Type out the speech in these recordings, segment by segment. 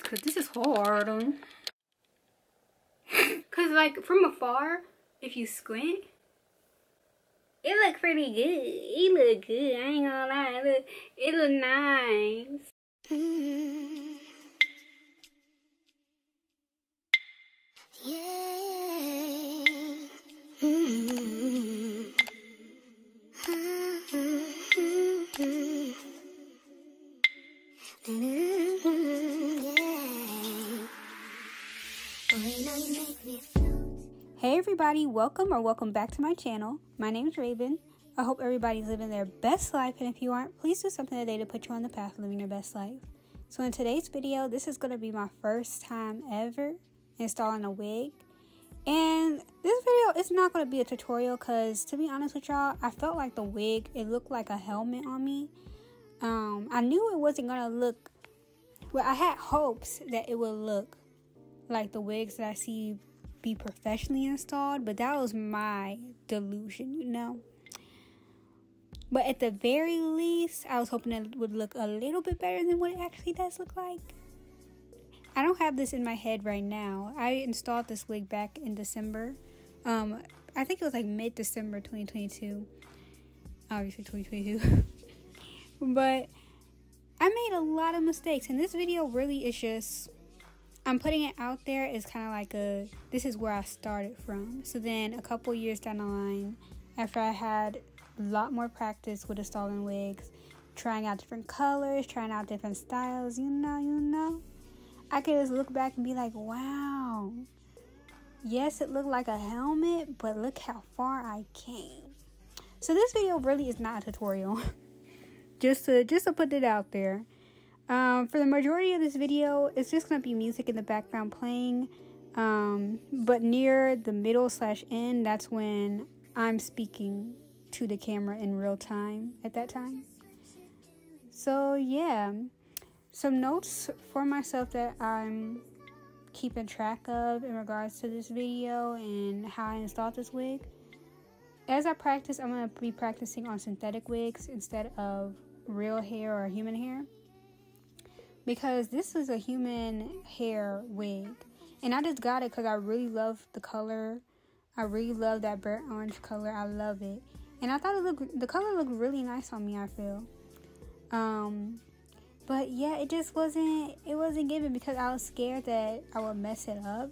Cause this is hard. Cause like from afar, if you squint, it look pretty good. It look good. I ain't gonna lie. It look nice. Hey everybody, welcome back to my channel. My name is Raven. I hope everybody's living their best life, and if you aren't, please do something today to put you on the path of living your best life. So in today's video, this is going to be my first time ever installing a wig. And this video is not going to be a tutorial because, to be honest with y'all, I felt like the wig, it looked like a helmet on me. I knew it wasn't going to look, well, I had hopes that it would look like the wigs that I see be professionally installed, but that was my delusion, you know. But at the very least, I was hoping it would look a little bit better than what it actually does look like. I don't have this in my head right now. I installed this wig back in December. I think it was like mid-December 2022. Obviously 2022. But I made a lot of mistakes, and this video really is just, I'm putting it out there as kind of like this is where I started from. So then a couple years down the line, after I had a lot more practice with installing wigs, trying out different colors, trying out different styles, you know, I could just look back and be like, wow, yes, it looked like a helmet, but look how far I came. So this video really is not a tutorial. just to put it out there. For the majority of this video, it's just going to be music in the background playing. But near the middle/end, that's when I'm speaking to the camera in real time at that time. So yeah, some notes for myself that I'm keeping track of in regards to this video and how I installed this wig. As I practice, I'm going to be practicing on synthetic wigs instead of real hair or human hair, because this is a human hair wig, and I just got it because I really love the color. I really love that burnt orange color. I love it, and I thought the color looked really nice on me, I feel. But yeah, it wasn't given because I was scared that I would mess it up,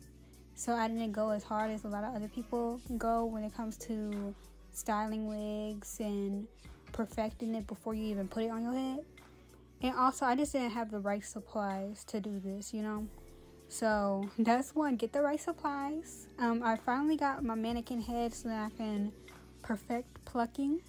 so I didn't go as hard as a lot of other people go when it comes to styling wigs and perfecting it before you even put it on your head. And also, I just didn't have the right supplies to do this, you know. So that's one, get the right supplies. I finally got my mannequin head so that I can perfect plucking.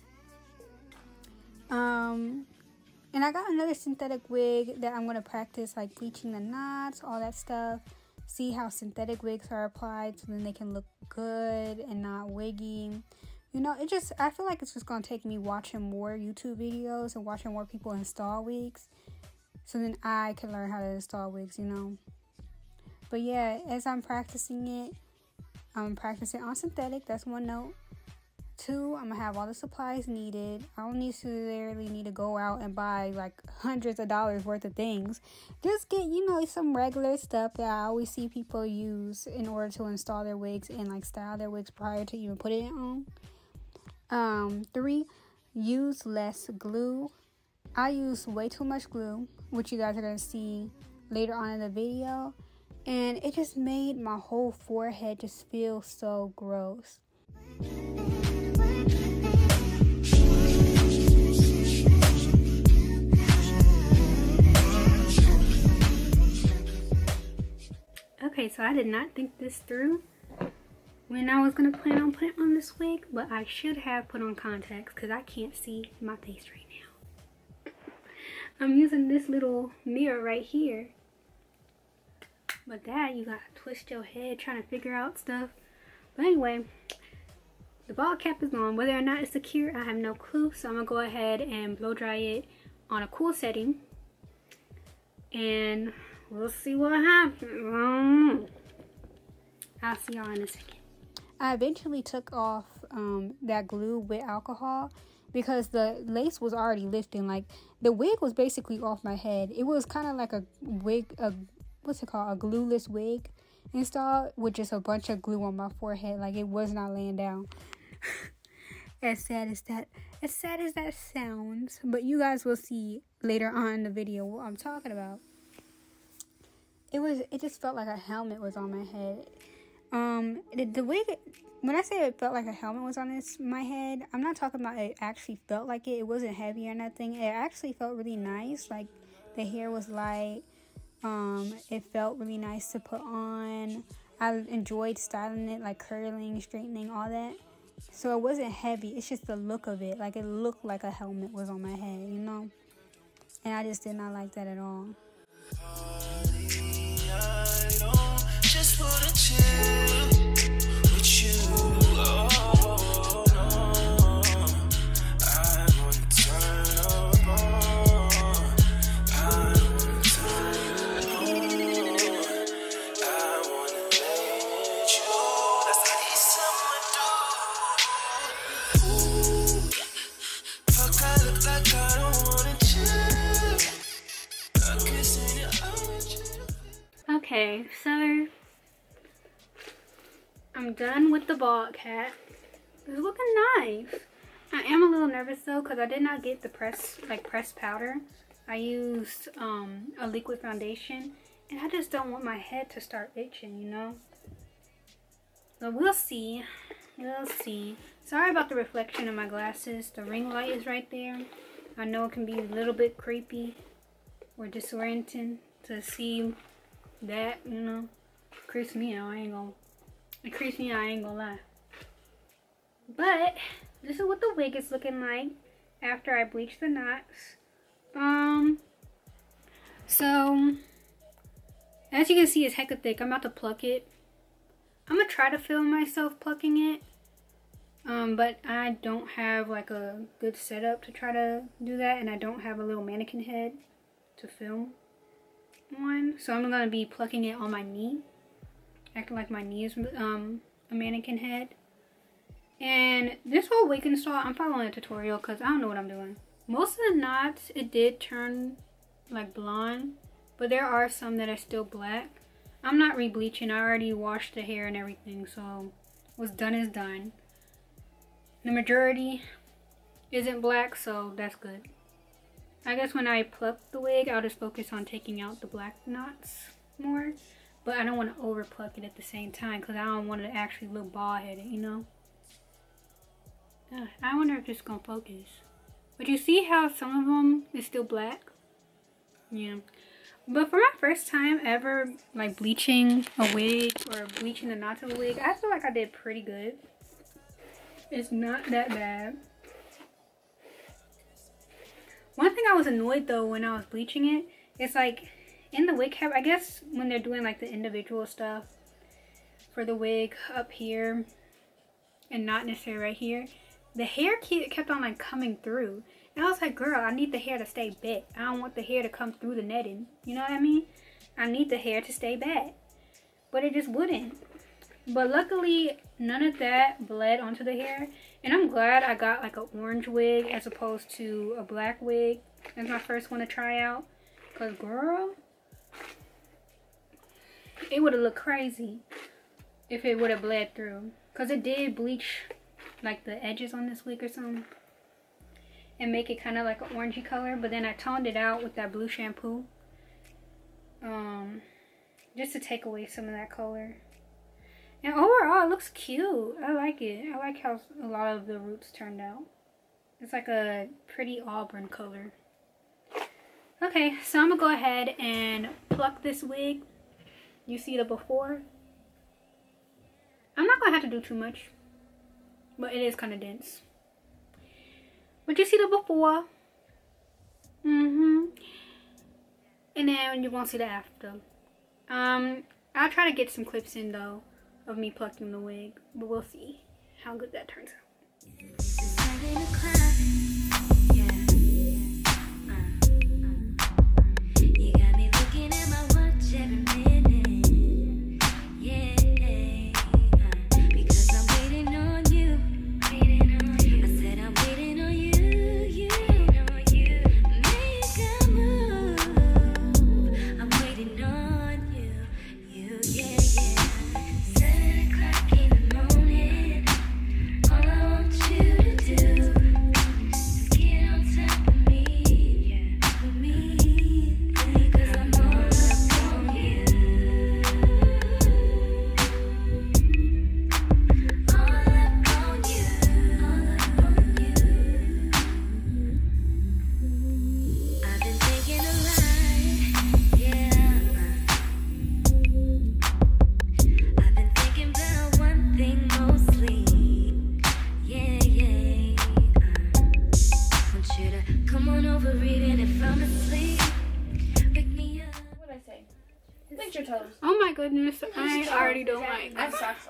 And I got another synthetic wig that I'm going to practice, like bleaching the knots, all that stuff. See how synthetic wigs are applied so then they can look good and not wiggy. You know, I feel like it's just going to take me watching more YouTube videos and watching more people install wigs, so then I can learn how to install wigs, you know. But yeah, as I'm practicing it, I'm practicing on synthetic. That's one note. 2, I'm going to have all the supplies needed. I don't necessarily need to go out and buy like hundreds of dollars worth of things. Just get, you know, some regular stuff that I always see people use in order to install their wigs and like style their wigs prior to even putting it on. 3, use less glue. I use way too much glue, which you guys are going to see later on in the video. And it just made my whole forehead just feel so gross. Okay, so I did not think this through when I was going to plan on putting on this wig, but I should have put on contacts because I can't see my face right now. I'm using this little mirror right here. But that, you gotta twist your head trying to figure out stuff. But anyway, the ball cap is on. Whether or not it's secure, I have no clue. So I'm going to go ahead and blow dry it on a cool setting. And we'll see what happens. I'll see y'all in a second. I eventually took off that glue with alcohol because the lace was already lifting. Like, the wig was basically off my head. It was kind of like a wig, what's it called, a glueless wig install with just a bunch of glue on my forehead. Like, it was not laying down. As sad as that sounds, but you guys will see later on in the video what I'm talking about. It just felt like a helmet was on my head. The wig, when I say it felt like a helmet was on my head, I'm not talking about it actually felt like it. It wasn't heavy or nothing. It actually felt really nice. Like, the hair was light. It felt really nice to put on. I enjoyed styling it, like curling, straightening, all that. So it wasn't heavy. It's just the look of it. Like, it looked like a helmet was on my head, you know? And I just did not like that at all. Just wanna chill with you. Oh, no. I wanna turn up on. I wanna turn on. I wanna let you. That's what he's someone do. Fuck, I look like I don't wanna chill. I'm kissing you. Okay, so I'm done with the bald cap. It's looking nice. I am a little nervous though because I did not get the pressed powder. I used a liquid foundation, and I just don't want my head to start itching, you know. But we'll see. We'll see. Sorry about the reflection of my glasses. The ring light is right there. I know it can be a little bit creepy or disorienting to see that, you know. Creeps me out. It creeps me out, I ain't gonna lie. But this is what the wig is looking like after I bleach the knots. So as you can see, it's hecka thick. I'm about to pluck it. I'm gonna try to film myself plucking it. But I don't have like a good setup to try to do that, and I don't have a little mannequin head to film on. So I'm gonna be plucking it on my knee, acting like my knee is a mannequin head. And this whole wig install, I'm following a tutorial because I don't know what I'm doing. Most of the knots, it did turn like blonde, but there are some that are still black. I'm not re-bleaching. I already washed the hair and everything, so what's done is done. The majority isn't black, so that's good. I guess when I pluck the wig, I'll just focus on taking out the black knots more. But I don't want to over pluck it at the same time because I don't want to actually look bald headed, you know. I wonder if it's gonna focus. But you see how some of them is still black? Yeah. But for my first time ever like bleaching a wig or bleaching the knots of a wig, I feel like I did pretty good. It's not that bad. One thing I was annoyed though when I was bleaching it, it's like in the wig cap, I guess when they're doing like the individual stuff for the wig up here and not necessarily right here, the hair kept on like coming through. And I was like, girl, I need the hair to stay back. I don't want the hair to come through the netting. You know what I mean? I need the hair to stay back. But it just wouldn't. But luckily, none of that bled onto the hair. And I'm glad I got like an orange wig as opposed to a black wig. That's my first one to try out. Because girl, it would have looked crazy if it would have bled through. Because it did bleach like the edges on this wig or something. And make it kind of like an orangey color. But then I toned it out with that blue shampoo. Just to take away some of that color. And overall, it looks cute. I like it. I like how a lot of the roots turned out. It's like a pretty auburn color. Okay, so I'm going to go ahead and pluck this wig. You see the before. I'm not going to have to do too much. But it is kind of dense. But you see the before. And then you're going to see the after. I'll try to get some clips in though of me plucking the wig, but we'll see how good that turns out. your toes. Oh my goodness, I already don't like that. Sucks.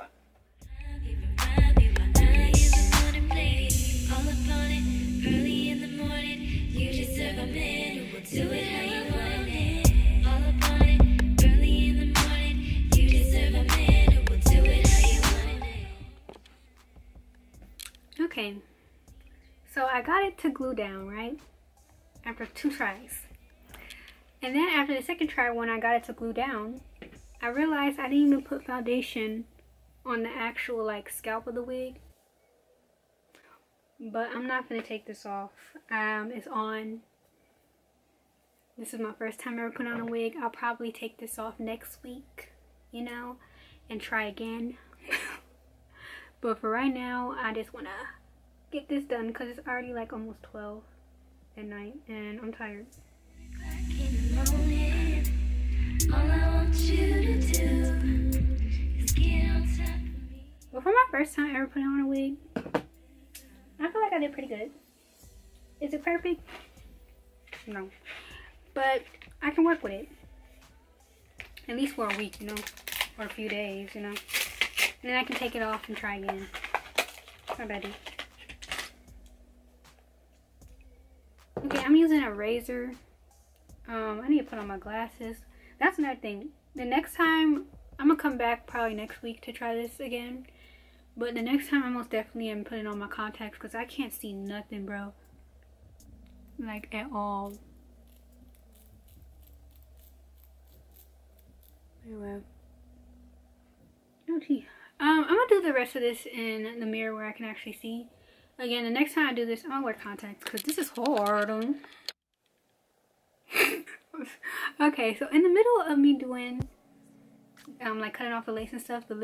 Okay, so I got it to glue down, right? After 2 tries. And then after the second try, when I got it to glue down, I realized I didn't even put foundation on the actual like scalp of the wig. But I'm not gonna take this off. It's on. This is my first time ever putting on a wig. I'll probably take this off next week, you know, and try again. But for right now, I just wanna get this done because it's already like almost 12 at night and I'm tired. Well, for my first time ever putting on a wig, I feel like I did pretty good. Is it perfect? No. But I can work with it. At least for a week, you know, or a few days, you know. And then I can take it off and try again. Not bad. Okay, I'm using a razor. I need to put on my glasses. That's another thing. The next time, I'm gonna come back probably next week to try this again. But the next time, I most definitely am putting on my contacts because I can't see nothing, bro. Like, at all. Anyway. Oh, gee. I'm gonna do the rest of this in the mirror where I can actually see. Again, the next time I do this, I'm gonna wear contacts because this is hard. Okay, so in the middle of me doing, like cutting off the lace and stuff, the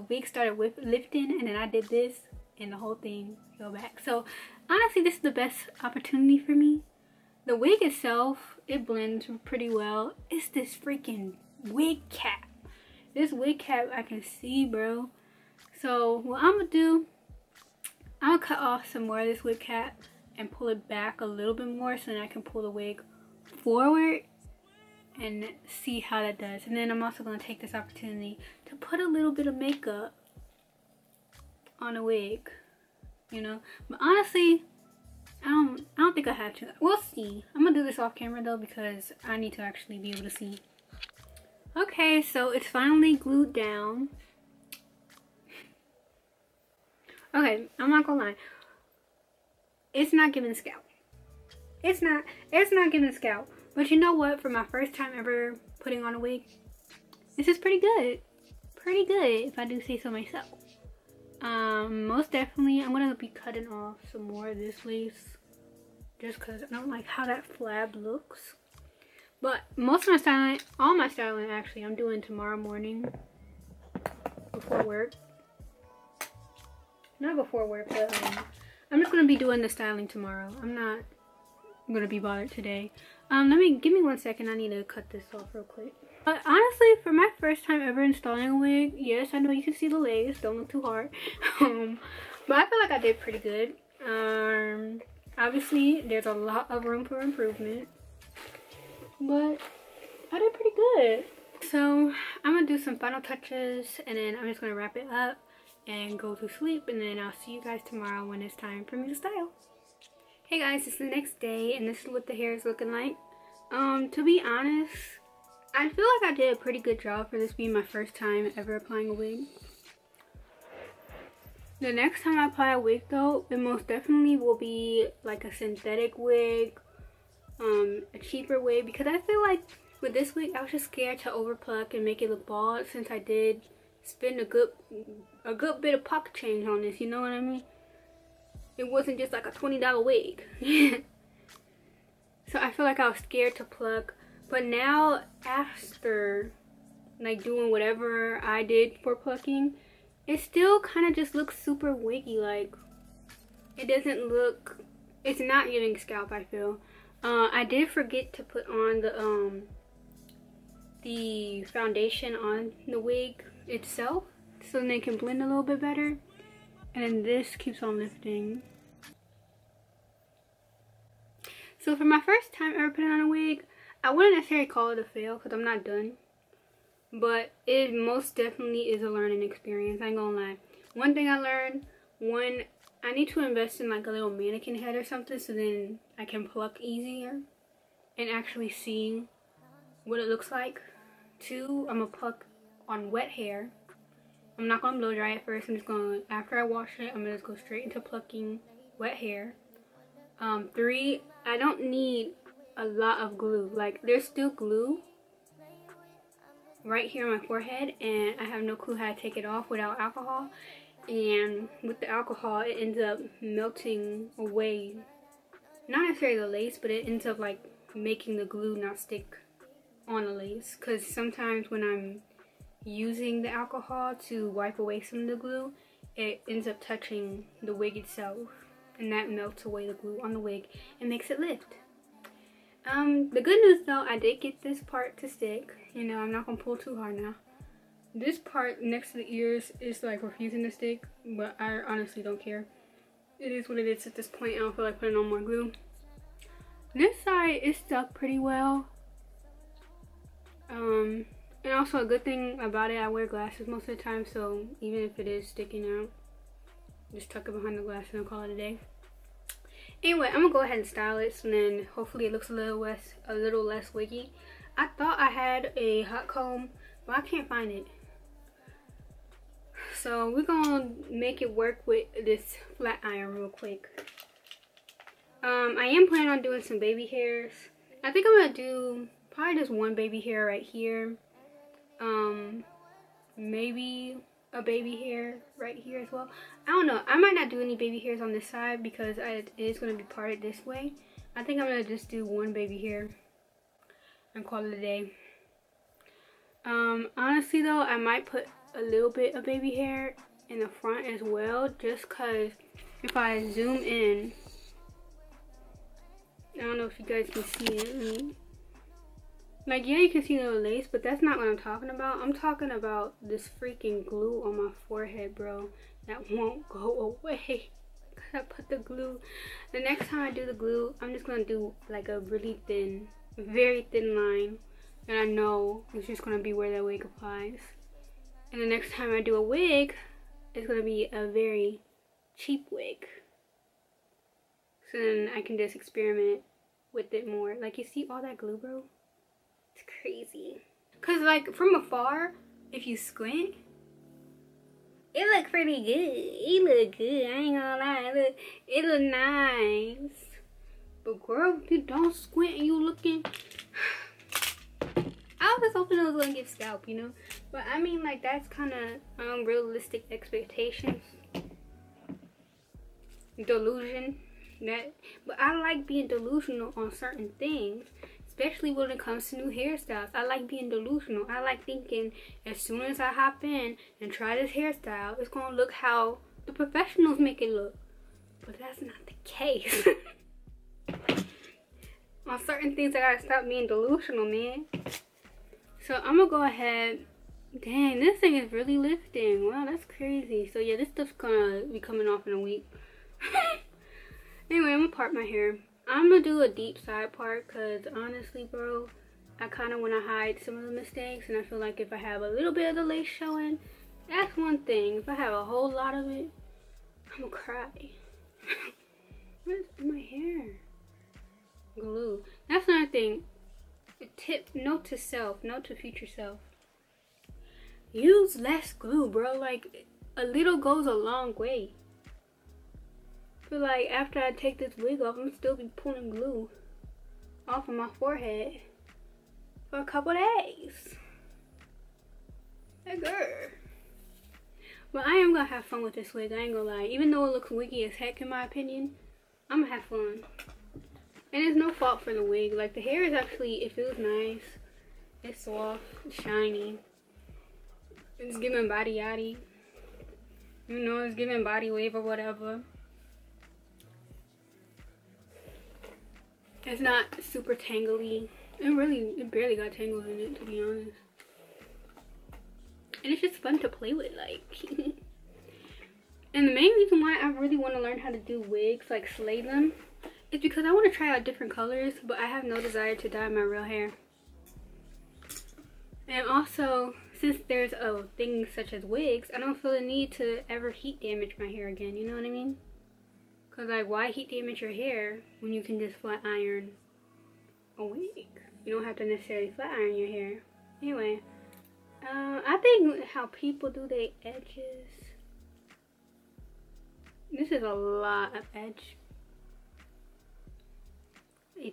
wig started lifting, and then I did this, and the whole thing fell back. So honestly, this is the best opportunity for me. The wig itself, it blends pretty well. It's this freaking wig cap. This wig cap I can see, bro. So what I'm gonna do, I'm gonna cut off some more of this wig cap and pull it back a little bit more so then I can pull the wig forward and see how that does. And then I'm also gonna take this opportunity to put a little bit of makeup on the wig, you know. But honestly, I don't think I have to. We'll see. I'm gonna do this off camera though because I need to actually be able to see. Okay, so it's finally glued down. Okay, I'm not gonna lie. It's not giving scalp. It's not giving scalp. But you know what? For my first time ever putting on a wig, this is pretty good. Pretty good, if I do say so myself. Most definitely, I'm gonna be cutting off some more of this lace, just cause I don't like how that flab looks. But most of my styling, all my styling actually, I'm doing tomorrow morning before work. Not before work, but I'm just gonna be doing the styling tomorrow. I'm not gonna be bothered today. Give me 1 second. I need to cut this off real quick. But honestly, for my first time ever installing a wig, yes, I know you can see the lace. Don't look too hard. But I feel like I did pretty good. Obviously, there's a lot of room for improvement, but I did pretty good. So I'm gonna do some final touches, and then I'm just gonna wrap it up and go to sleep, and then I'll see you guys tomorrow when it's time for me to style. Hey guys, it's the next day and this is what the hair is looking like. To be honest, I feel like I did a pretty good job for this being my first time ever applying a wig. The next time I apply a wig though, it most definitely will be like a synthetic wig, a cheaper wig, because I feel like with this wig I was just scared to over pluck and make it look bald since I did spend a good bit of pocket change on this, you know what I mean? It wasn't just like a $20 wig. So I feel like I was scared to pluck. But now, after like doing whatever I did for plucking, it still kind of just looks super wiggy. Like, it doesn't look, it's not giving scalp, I feel. I did forget to put on the foundation on the wig itself, so then they can blend a little bit better. And then this keeps on lifting. So for my first time ever putting on a wig, I wouldn't necessarily call it a fail because I'm not done. but it most definitely is a learning experience. I ain't gonna lie. One thing I learned, one, I need to invest in like a little mannequin head or something so then I can pluck easier and actually see what it looks like. Two, I'm gonna pluck on wet hair. I'm not gonna blow dry it first. I'm just gonna, after I wash it, I'm gonna just go straight into plucking wet hair. Three, I don't need a lot of glue. Like, there's still glue right here on my forehead, and I have no clue how to take it off without alcohol. And with the alcohol, it ends up melting away, not necessarily the lace, but it ends up like making the glue not stick on the lace. Because sometimes when I'm using the alcohol to wipe away some of the glue, it ends up touching the wig itself, and that melts away the glue on the wig and makes it lift. The good news though, I did get this part to stick. You know, I'm not gonna pull too hard now. This part next to the ears is like refusing to stick, but I honestly don't care. It is what it is at this point. I don't feel like putting on more glue. This side is stuck pretty well. And also a good thing about it, I wear glasses most of the time, so even if it is sticking out, just tuck it behind the glasses and call it a day. Anyway, I'm gonna go ahead and style it, so then hopefully it looks a little less wiggy. I thought I had a hot comb, but I can't find it. So we're gonna make it work with this flat iron real quick. I am planning on doing some baby hairs. I think I'm gonna do probably just one baby hair right here. Maybe a baby hair right here as well. I don't know. I might not do any baby hairs on this side because it is going to be parted this way. I think I'm going to just do one baby hair and call it a day. Honestly though, I might put a little bit of baby hair in the front as well, just because if I zoom in, I don't know if you guys can see it. Like, yeah, you can see the lace, but that's not what I'm talking about. I'm talking about this freaking glue on my forehead, bro. That won't go away. I put the glue. The next time I do the glue, I'm just going to do like a really thin, very thin line. And I know it's just going to be where the wig applies. And the next time I do a wig, it's going to be a very cheap wig. So then I can just experiment with it more. Like, you see all that glue, bro? It's crazy. Cause like from afar, if you squint, it look pretty good. It look good. I ain't gonna lie. It look nice. But girl, if you don't squint and you looking, I was just hoping it was gonna get scalp, you know. But I mean, like, that's kind of unrealistic expectations. Delusion. But I like being delusional on certain things. Especially when it comes to new hairstyles. I like being delusional. I like thinking as soon as I hop in and try this hairstyle, it's going to look how the professionals make it look. But that's not the case. On certain things, I got to stop being delusional, man. So I'm going to go ahead. Dang, this thing is really lifting. Wow, that's crazy. So yeah, this stuff's going to be coming off in a week. Anyway, I'm going to part my hair. I'm gonna do a deep side part because honestly, bro, I kind of want to hide some of the mistakes, and I feel like if I have a little bit of the lace showing, that's one thing. If I have a whole lot of it, I'm gonna cry. Where's my hair? Glue. That's another thing. A tip, note to self, note to future self. Use less glue, bro. Like, a little goes a long way. I feel like after I take this wig off, I'm gonna still be pulling glue off of my forehead for a couple days. Hey girl. But I am gonna have fun with this wig, I ain't gonna lie. Even though it looks wiggy as heck in my opinion, I'm gonna have fun. And it's no fault for the wig. Like, the hair is actually, it feels nice. It's soft, it's shiny. It's giving body yaddy. You know, it's giving body wave or whatever. It's not super tangly. It barely got tangles in it, to be honest. And it's just fun to play with, like. And the main reason why I really want to learn how to do wigs, like slay them, is because I want to try out different colors, but I have no desire to dye my real hair. And also, since there's things such as wigs, I don't feel the need to ever heat damage my hair again, you know what I mean? Because, like, why heat damage your hair when you can just flat iron a wig? You don't have to necessarily flat iron your hair. Anyway, I think how people do their edges. This is a lot of edge.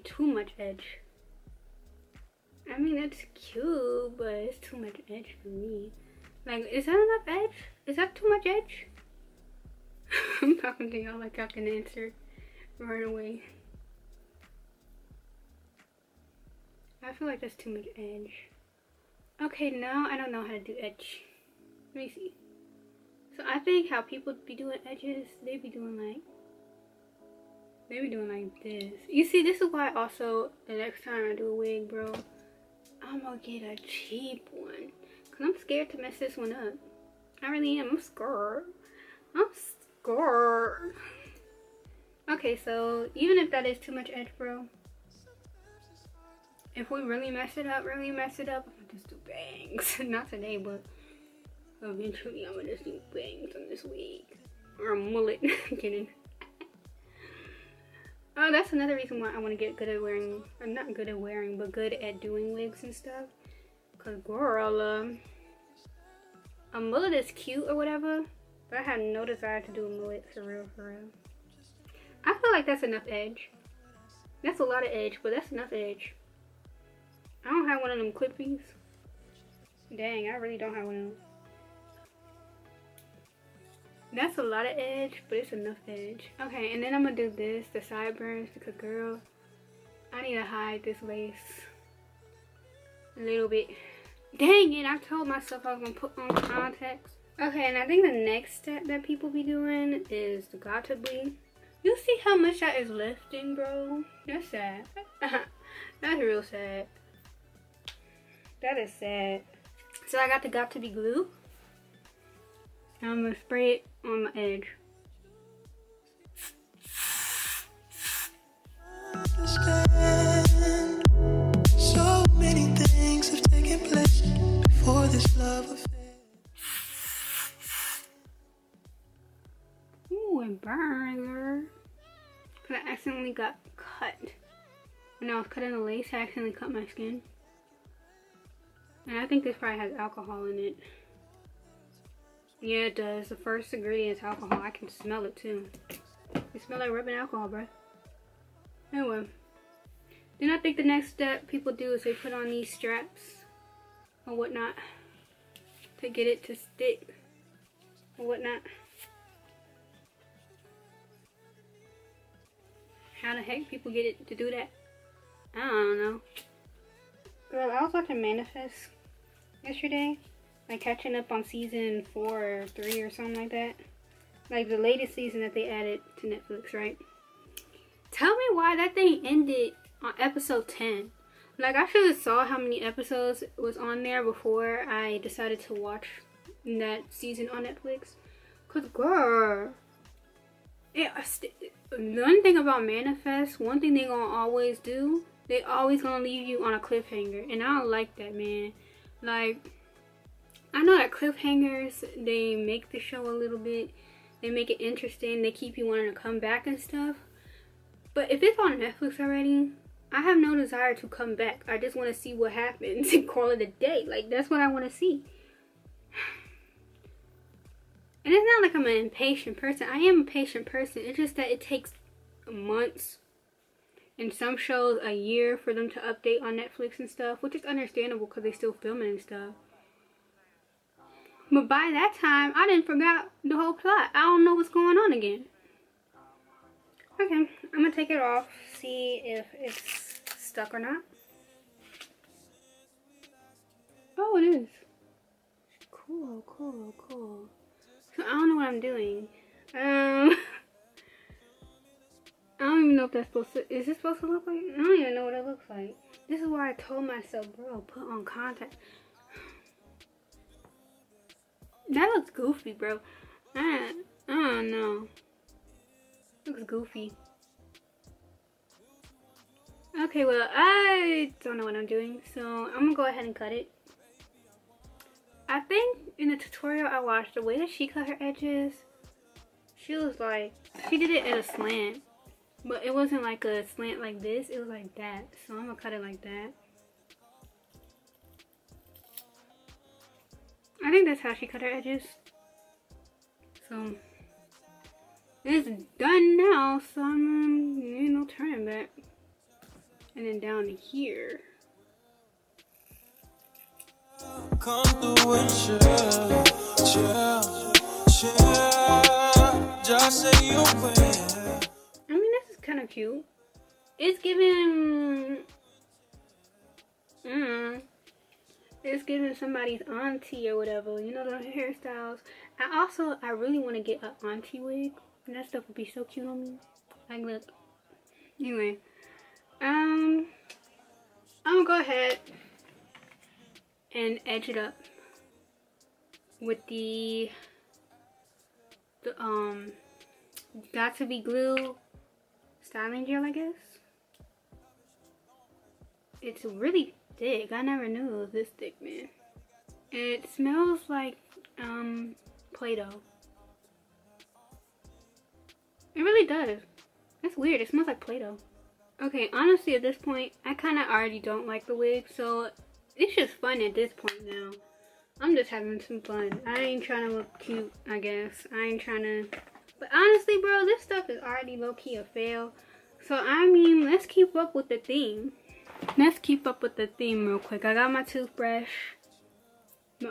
Too much edge. I mean, that's cute, but it's too much edge for me. Like, is that enough edge? Is that too much edge? I'm talking to y'all like I can answer right away. I feel like that's too much edge. Okay, now I don't know how to do edge. Let me see. So I think how people be doing edges, they be doing like this. You see, this is why also the next time I do a wig, bro, I'm gonna get a cheap one. Cause I'm scared to mess this one up. I really am. I'm scared. I'm scared. Okay, so even if that is too much edge, bro, if we really mess it up, I'm gonna just do bangs. Not today, but eventually I'm gonna just do bangs on this wig. Or a mullet. Kidding. Oh, that's another reason why I want to get good at wearing, or not good at wearing, but good at doing wigs and stuff. Cause girl, a mullet is cute or whatever, but I have no desire to do a mullet for real, for real. I feel like that's enough edge. That's a lot of edge, but that's enough edge. I don't have one of them clippies. Dang, I really don't have one of them. That's a lot of edge, but it's enough edge. Okay, and then I'm gonna do this, the sideburns, because girl, I need to hide this lace a little bit. Dang it, I told myself I was gonna put on contacts. Okay, and I think the next step that people be doing is the gotta be. You see how much that is lifting, bro? That's sad. That's real sad. That is sad. So I got the got to be glue. I'm gonna spray it on my edge. So many things have taken place before this love affair. Ooh, it burns. Cause I accidentally got cut. When I was cutting the lace, I accidentally cut my skin. And I think this probably has alcohol in it. Yeah, it does. The first ingredient is alcohol. I can smell it too. It smells like rubbing alcohol, bro. Anyway. Then I think the next step people do is they put on these straps or whatnot to get it to stick or whatnot. How the heck people get it to do that? I don't know. Girl, I was watching Manifest yesterday. Like catching up on season 4 or 3 or something like that. Like the latest season that they added to Netflix, right? Tell me why that thing ended on episode 10. Like I should have saw how many episodes was on there before I decided to watch that season on Netflix. Cause girl, the one thing about Manifest, one thing they gonna always do, they always gonna leave you on a cliffhanger. And I don't like that, man. Like, I know that cliffhangers, they make the show a little bit, they make it interesting, they keep you wanting to come back and stuff. But if it's on Netflix already, I have no desire to come back. I just want to see what happens and call it a day. Like, that's what I want to see. And it's not like I'm an impatient person. I am a patient person. It's just that it takes months, and some shows a year for them to update on Netflix and stuff, which is understandable because they're still filming and stuff. But by that time, I didn't forgot the whole plot. I don't know what's going on again. Okay, I'm gonna take it off, see if it's stuck or not. Oh, it is. Cool, cool, cool. So I don't know what I'm doing. I don't even know if that's supposed to, is this supposed to look like? I don't even know what it looks like. This is why I told myself, bro, put on contact. That looks goofy, bro. I don't know. Looks goofy. Okay, well, I don't know what I'm doing, so I'm gonna go ahead and cut it. I think in the tutorial I watched, the way that she cut her edges, she was like, she did it at a slant. But it wasn't like a slant like this, it was like that. So I'm gonna cut it like that. I think that's how she cut her edges. So it's done now, so ain't no turning back. And then down to here. Come through and chill, just say you will. I mean, this is kind of cute. It's giving, it's giving somebody's auntie or whatever. You know, the hairstyles. I really want to get an auntie wig. And that stuff would be so cute on me. Like, look. Anyway, I'm gonna go ahead and edge it up with the got to be glue styling gel, I guess. It's really thick. I never knew it was this thick, man. It smells like Play-Doh. It really does. That's weird. It smells like Play-Doh. Okay, honestly, at this point, I kind of already don't like the wig, so it's just fun at this point now. I'm just having some fun. I ain't trying to look cute, I guess. I ain't trying to... But honestly, bro, this stuff is already low-key a fail. So, I mean, let's keep up with the theme. Let's keep up with the theme real quick. I got my toothbrush.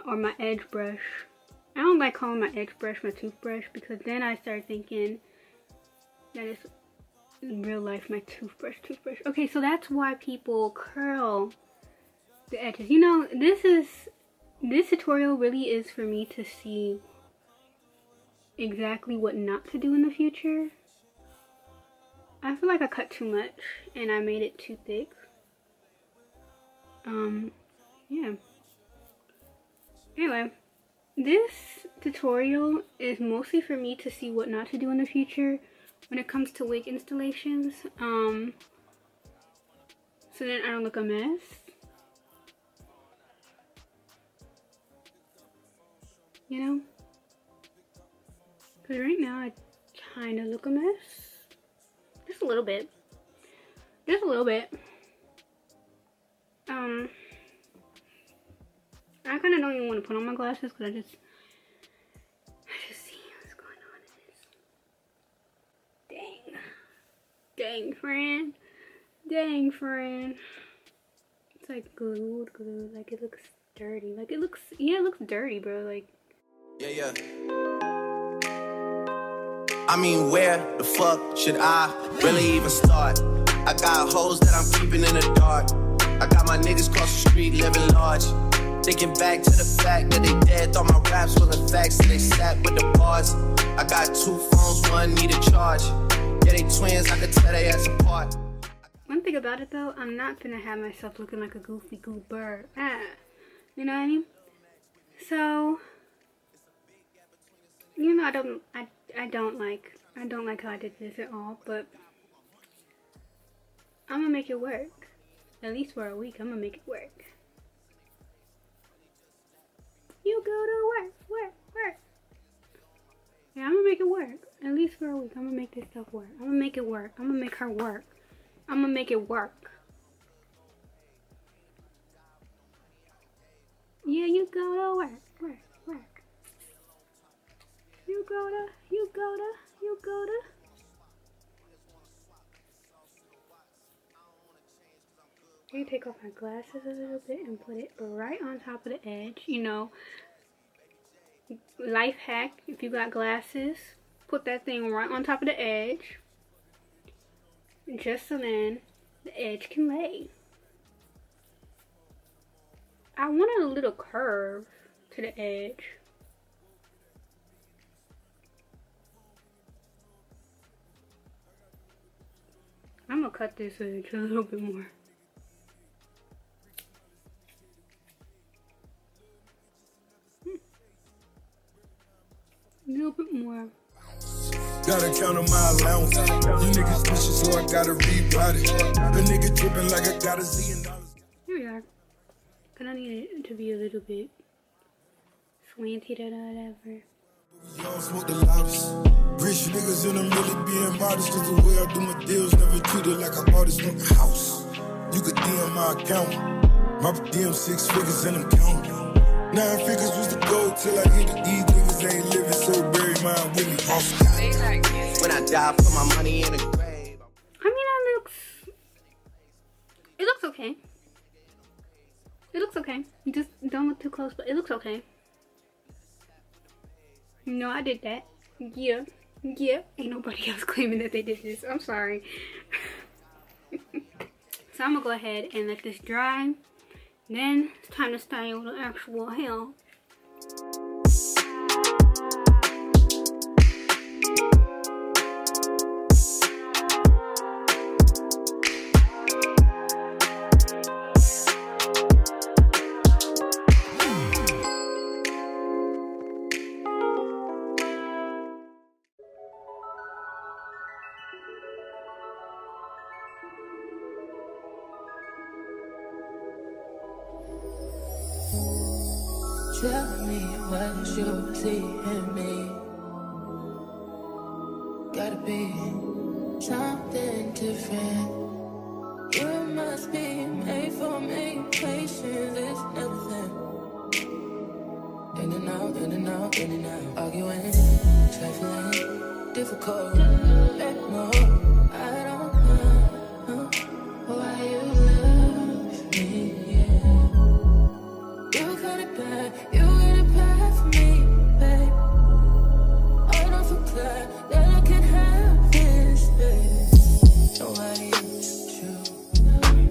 Or my edge brush. I don't like calling my edge brush my toothbrush, because then I start thinking that it's in real life my toothbrush. Okay, so that's why people curl the edges. You know, this tutorial really is for me to see exactly what not to do in the future. I feel like I cut too much and I made it too thick. Yeah. Anyway, this tutorial is mostly for me to see what not to do in the future when it comes to wig installations. So then I don't look a mess. You know? Because right now I kind of look a mess. Just a little bit. Just a little bit. I kind of don't even want to put on my glasses because I just see what's going on in this. Dang, friend. Dang, friend. It's like glued. Like it looks dirty. Like it looks, yeah, it looks dirty, bro. Like. Yeah. I mean, where the fuck should I really even start? I got hoes that I'm keeping in the dark. I got my niggas across the street living large. Thinking back to the fact that they dead, thought my raps wasn't facts, so they sat with the bars. I got 2 phones, one need a charge. Yeah, they twins, I could tell they ass apart. One thing about it though, I'm not gonna have myself looking like a goofy bird. You know what I mean? So, you know, I don't like how I did this at all, but I'm gonna make it work. At least for a week, I'm gonna make it work. You go to work. Yeah, I'm gonna make it work. At least for a week, I'm gonna make this stuff work. I'm gonna make it work. I'm gonna make her work. I'm gonna make it work. Yeah, you go to work. You go to. I take off my glasses a little bit and put it right on top of the edge. You know, life hack, if you got glasses, put that thing right on top of the edge. Just so then the edge can lay. I wanted a little curve to the edge. I'm gonna cut this edge a little bit more. A little bit more. Gotta count on my allowance. You niggas pushing, so I gotta reroute it. The nigga tripping like I got $1 zillion. Here we are. Cause I need it to be a little bit slanted or whatever. Y'all smoke the loudest. Rich niggas in them really being modest. Cause the way I do my deals never treated like I bought this fucking house. You could DM my account. My DM 6 figures and I'm counting. 9 figures was the goal till I hit it. These niggas ain't living, so bury mine with me. When I die, put my money in the grave. I mean, it looks okay. It looks okay. You just don't look too close, but it looks okay. No, I did that. Yeah. Ain't nobody else claiming that they did this. I'm sorry. So I'm gonna go ahead and let this dry. Then it's time to style the actual hair. Tell me what you see in me. Gotta be something different. You must be made for me. Patience is everything. In and out, in and out, in and out. Arguing, trifling, difficult. Let go. I don't know why you love me. You got it bad for me, babe. I don't feel glad that I can have this, babe. Nobody else true.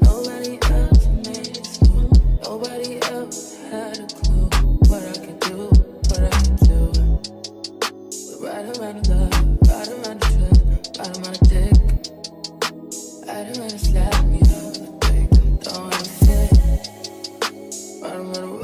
Nobody else makes me. Nobody else had a clue what I could do, what I could do. We ride around the love, ride around the trip, ride around the dick, ride around the slap me up, babe. Don't wanna fit, ride around the world.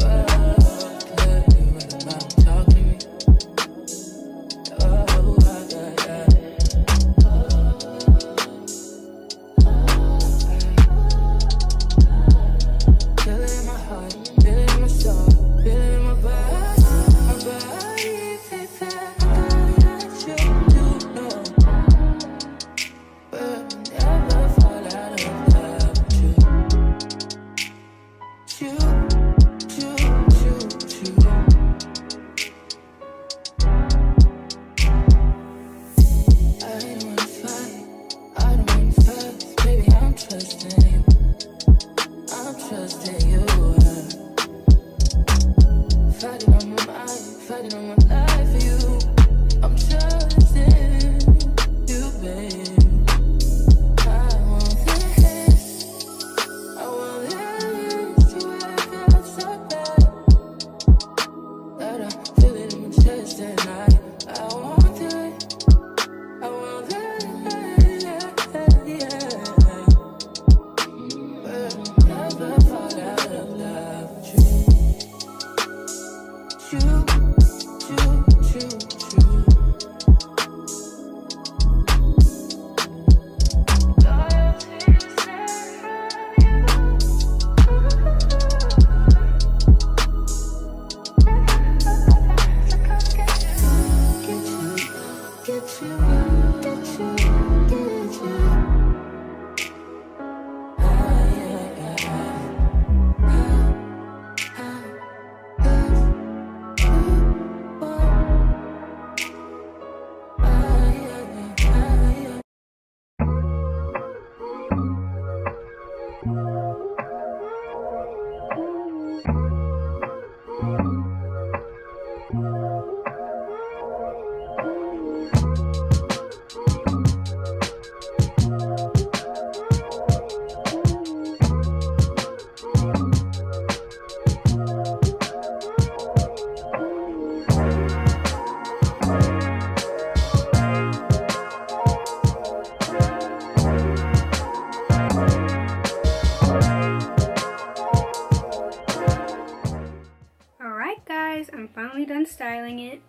I'm finally done styling it.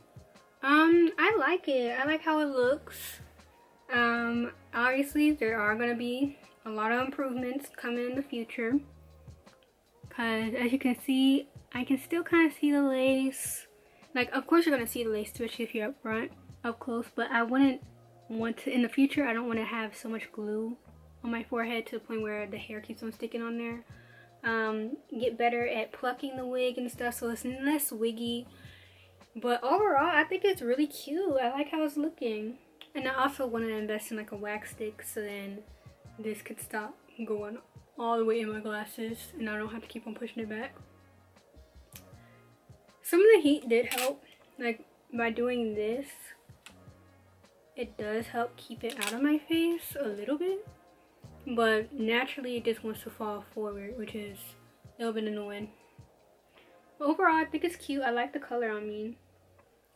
I like it. I like how it looks. Obviously there are gonna be a lot of improvements coming in the future, because as you can see, I can still kind of see the lace. Like, of course you're gonna see the lace, especially if you're up front, up close, but I wouldn't want to, in the future, I don't want to have so much glue on my forehead to the point where the hair keeps on sticking on there. Get better at plucking the wig and stuff so it's less wiggy. But overall, I think it's really cute. I like how it's looking. And I also want to invest in like a wax stick so then this could stop going all the way in my glasses and I don't have to keep on pushing it back. Some of the heat did help. Like, by doing this, it does help keep it out of my face a little bit. But naturally, it just wants to fall forward, which is a little bit annoying. But overall, I think it's cute. I like the color on me.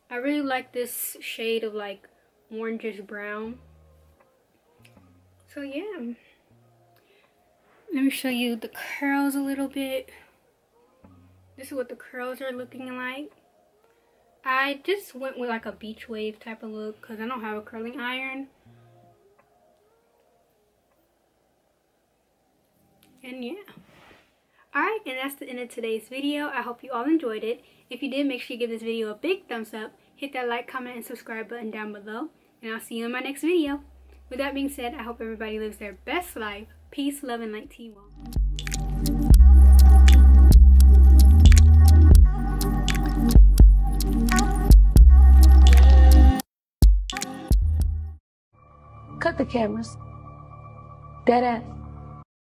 I really like this shade of like orangish brown. So yeah. Let me show you the curls a little bit. This is what the curls are looking like. I just went with like a beach wave type of look because I don't have a curling iron. And yeah. Alright, and that's the end of today's video. I hope you all enjoyed it. If you did, make sure you give this video a big thumbs up. Hit that like, comment, and subscribe button down below. And I'll see you in my next video. With that being said, I hope everybody lives their best life. Peace, love, and light to you all. Cut the cameras. Dead ass.